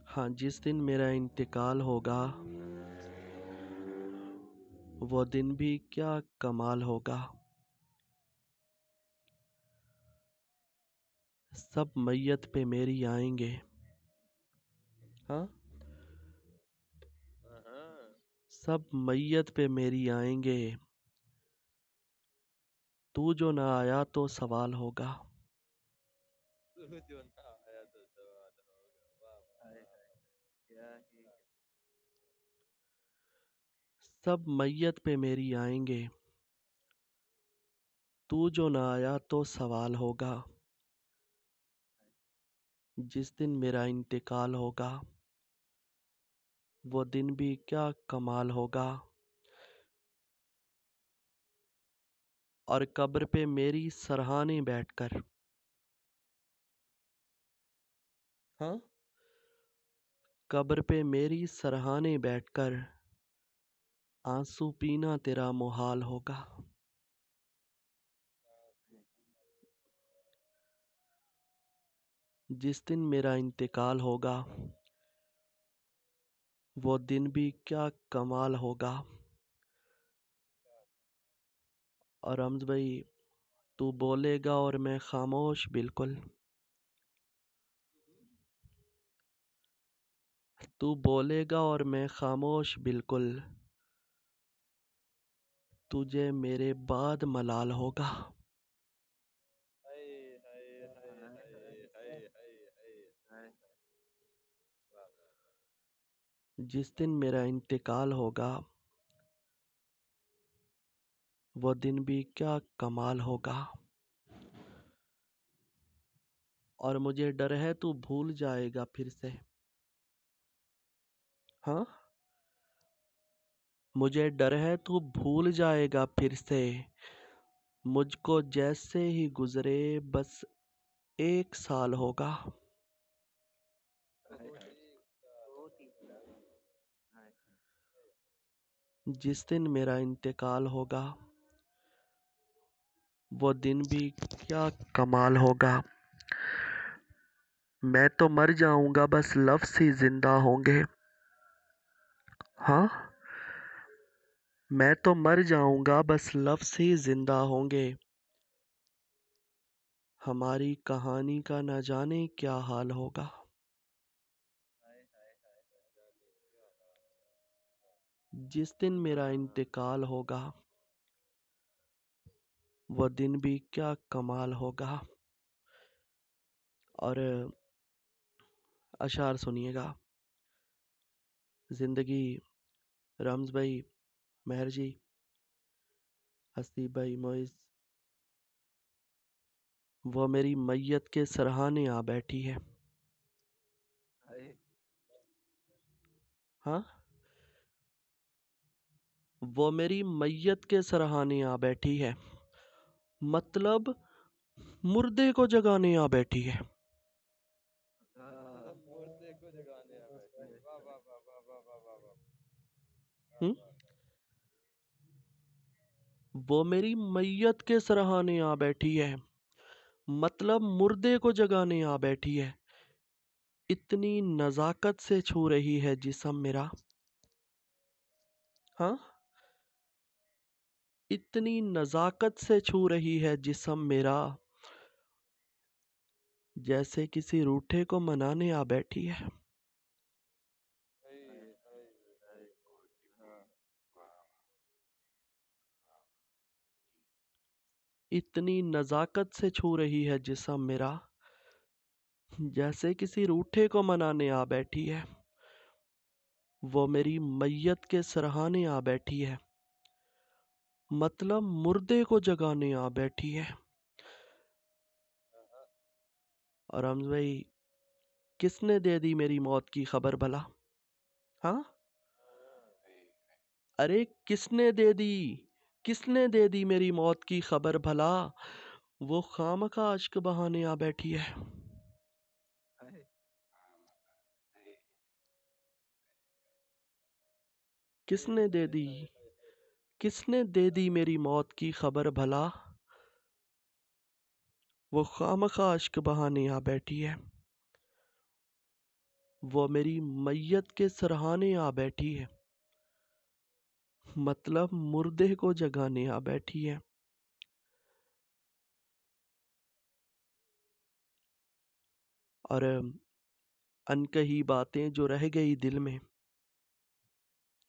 हाँ, जिस दिन मेरा इंतकाल होगा वो दिन भी क्या कमाल होगा। सब मैयत पे मेरी आएंगे। हाँ, सब मैयत पे मेरी आएंगे। तू जो ना आया तो सवाल होगा। सब मैयत पे मेरी आएंगे। तू जो ना आया तो सवाल होगा। जिस दिन मेरा इंतकाल होगा वो दिन भी क्या कमाल होगा। और कब्र पे मेरी सरहाने बैठकर, हाँ, कब्र पे मेरी सरहाने बैठकर आंसू पीना तेरा मुहाल होगा। जिस दिन मेरा इंतकाल होगा वो दिन भी क्या कमाल होगा। और रम्ज भाई, तू बोलेगा और मैं खामोश बिल्कुल। तू बोलेगा और मैं खामोश बिल्कुल। तुझे मेरे बाद मलाल होगा। जिस दिन मेरा इंतकाल होगा वो दिन भी क्या कमाल होगा। और मुझे डर है तू भूल जाएगा फिर से। हाँ, मुझे डर है तू भूल जाएगा फिर से। मुझको जैसे ही गुजरे बस 1 साल होगा। जिस दिन मेरा इंतकाल होगा वो दिन भी क्या कमाल होगा। मैं तो मर जाऊंगा बस लफ्ज़ ही जिंदा होंगे। हाँ, मैं तो मर जाऊंगा बस लफ्ज़ ही जिंदा होंगे। हमारी कहानी का न जाने क्या हाल होगा। जिस दिन मेरा इंतकाल होगा वो दिन भी क्या कमाल होगा। और अशार सुनिएगा। ज़िंदगी, रम्ज़ भाई, महर जी, हसीब भाई, मोइज़, वो मेरी मैयत के सरहाने आ बैठी है। हाँ, वो मेरी मैयत के सरहाने आ बैठी है। मतलब मुर्दे को जगाने आ बैठी है। हुँ? वो मेरी मैयत के सरहाने आ बैठी है। मतलब मुर्दे को जगाने आ बैठी है। इतनी नज़ाकत से छू रही है जिस्म मेरा। हाँ, इतनी नज़ाकत से छू रही है जिस्म मेरा। जैसे किसी रूठे को मनाने आ बैठी है। इतनी नज़ाकत से छू रही है जिस्म मेरा। जैसे किसी रूठे को मनाने आ बैठी है। वो मेरी मैयत के सरहाने आ बैठी है। मतलब मुर्दे को जगाने आ बैठी है। और हम भाई, किसने दे दी मेरी मौत की खबर भला। हाँ, अरे किसने दे दी, किसने दे दी मेरी मौत की खबर भला। वो खामखा अश्क बहाने आ बैठी है। किसने दे दी, किसने दे दी मेरी मौत की खबर भला। वो खामखा अश्क बहाने आ बैठी है। वो मेरी मैयत के सरहाने आ बैठी है, मतलब मुर्दे को जगाने आ बैठी है। और अनकही बातें जो रह गई दिल में।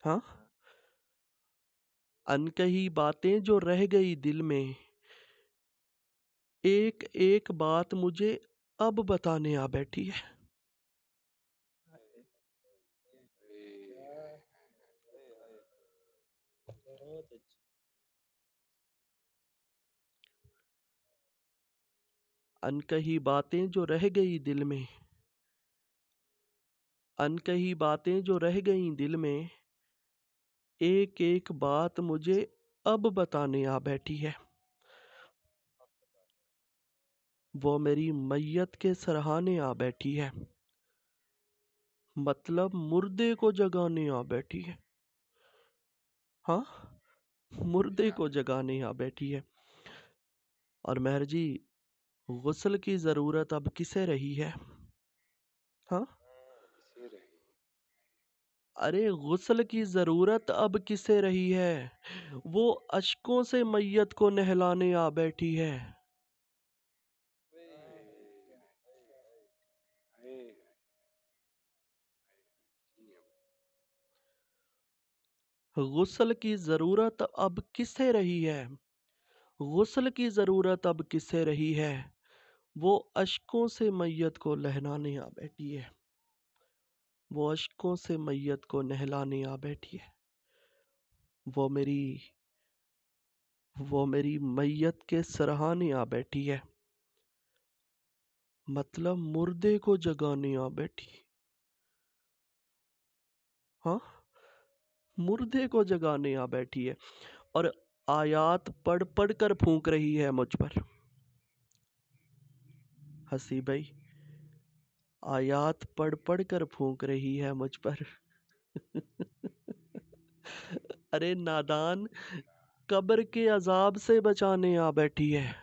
हाँ, अनकही बातें जो रह गई दिल में, एक एक बात मुझे अब बताने आ बैठी है। अनकही बातें जो रह गई दिल में, अनकही बातें जो रह गई दिल में, एक एक बात मुझे अब बताने आ बैठी है। वो मेरी मैयत के सरहाने आ बैठी है, मतलब मुर्दे को जगाने आ बैठी है। हाँ, मुर्दे को जगाने आ बैठी है। और मेहर जी, गुस्ल की जरूरत अब किसे रही है? हाँ, अरे गुस्ल की जरूरत अब किसे रही है? वो अश्कों से मैयत को नहलाने आ बैठी है। गुस्ल की जरूरत अब किसे रही है? गुस्ल की जरूरत अब किसे रही है? वो अश्कों से मैयत को लहलाने आ बैठी है। वो अश्कों से मैयत को नहलाने आ बैठी है। वो मेरी वो मेरी मैयत के सरहाने आ बैठी है, मतलब मुर्दे को जगाने आ बैठी। हाँ, मुर्दे को जगाने आ बैठी है। और आयात पढ़ पढ़ कर फूंक रही है मुझ पर। हंसी भाई, आयात पढ़ पढ़ कर फूंक रही है मुझ पर। अरे नादान, कब्र के अजाब से बचाने आ बैठी है।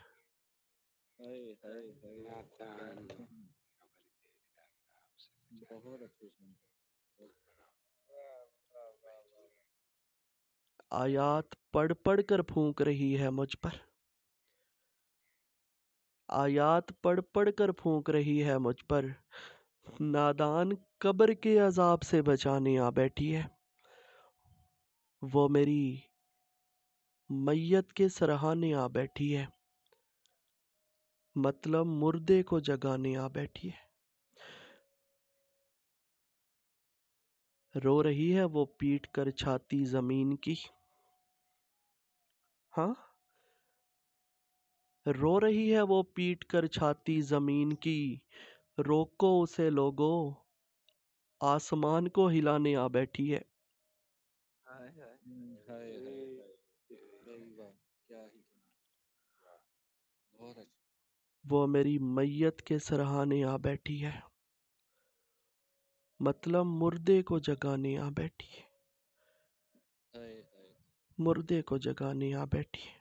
आयात पढ़ पढ़ कर फूंक रही है मुझ पर। आयात पढ़ पढ़ कर फूंक रही है मुझ पर। नादान कब्र के अजाब से बचाने आ बैठी है। वो मेरी मैयत के सरहाने आ बैठी है, मतलब मुर्दे को जगाने आ बैठी है। रो रही है वो पीट कर छाती जमीन की। हाँ, रो रही है वो पीट कर छाती जमीन की। रोको उसे लोगो, आसमान को हिलाने आ बैठी है। वो मेरी मैयत के सरहाने आ बैठी है, मतलब मुर्दे को जगाने आ बैठी है। मुर्दे को जगाने आ बैठी है।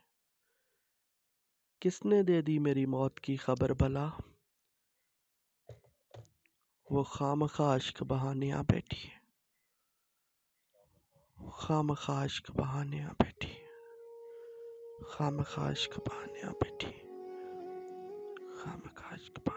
किसने दे दी मेरी मौत की खबर भला? वो खामखा इश्क बहाने आ बैठी है। खामखा इश्क बहाने आ बैठी है। खामखा इश्क बहाने आ बैठी है। खामखा इश्क बहाने